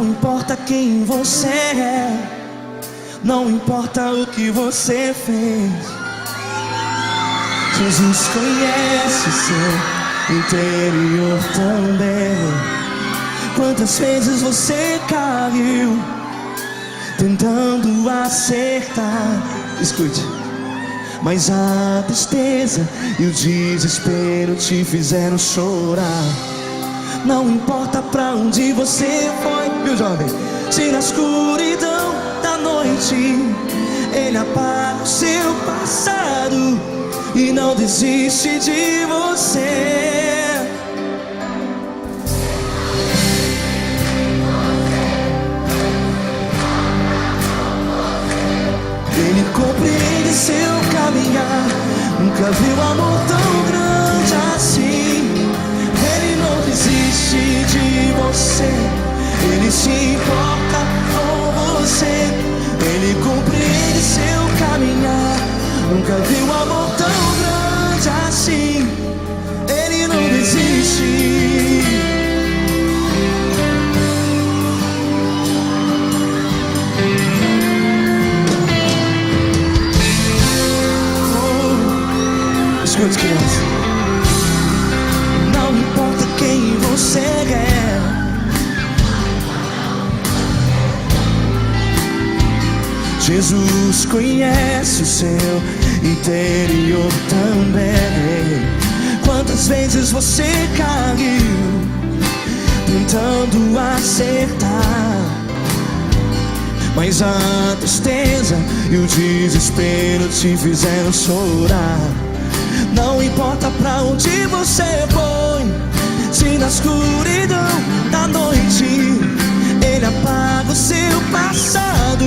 Não importa quem você é, não importa o que você fez, Jesus conhece seu interior também. Quantas vezes você caiu tentando acertar? Escute. Mas a tristeza e o desespero te fizeram chorar. Não importa pra onde você foi, meu jovem, se na escuridão da noite Ele apaga o seu passado e não desiste de você. Ele compreende seu caminhar. Nunca viu amor tão grande assim. Ele não desiste de você. Ele se importa com você. Ele compreende seu caminhar. Nunca viu amor tão grande assim. Ele não desiste. Escute, criança. Não importa quem você é, Jesus conhece o seu interior também. Quantas vezes você caiu tentando acertar, mas a tristeza e o desespero te fizeram chorar. Não importa pra onde você foi, se na escuridão da noite Ele apaga o seu passado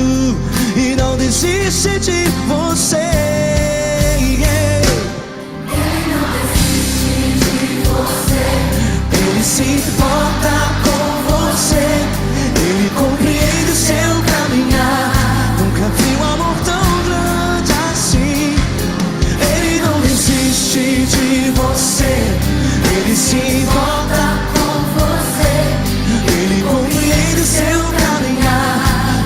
e não desiste de você. Ele não desiste de você. Ele se importa com você. Ele compreende o seu caminhar. Nunca vi um amor tão grande assim. Ele não desiste de você. Ele se importa Com você. Ele compreende o seu caminhar.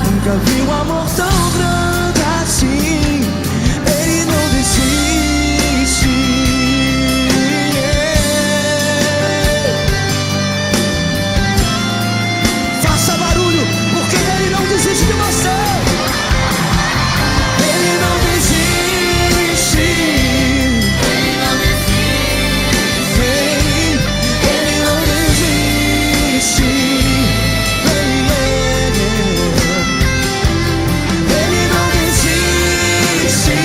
Nunca vi um amor tão grande assim. Ele não desiste. Faça barulho, porque Ele não desiste de você. Ele não desiste. Ele não desiste. Ele não desiste. Ele não desiste. Ele não desiste.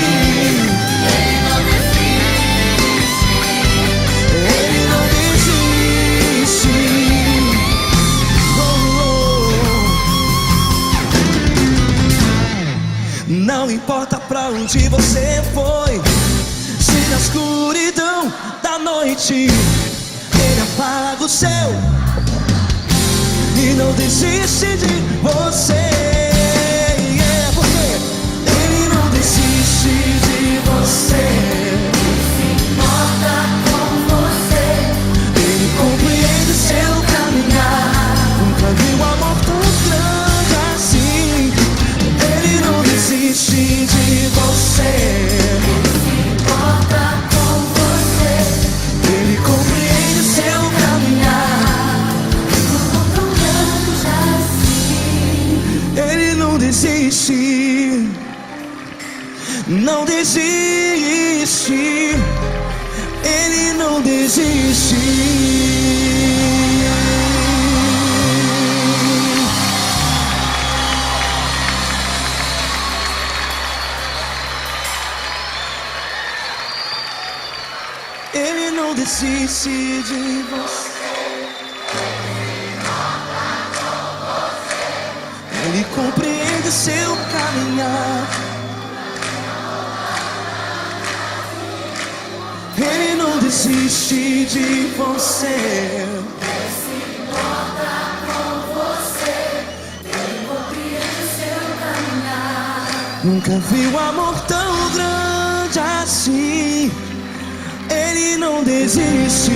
Ele não desiste. Não importa pra onde você foi, se na escuridão da noite Ele apaga o seu e não desiste de você. Porque Ele não desiste de você. Importa com você. Ele compreende seu caminhar. Nunca vi um amor tão grande assim. Ele não desiste de você. Importa com você. Ele compreende seu caminhar. Tão grande assim. Ele não desiste. Não desiste. Ele não desiste. Ele não desiste de você. Ele compreende seu caminhar. Ele não desiste de você. Importa com você. Ele compreende seu caminhar. Nunca vi um amor tão grande assim. Ele não desiste.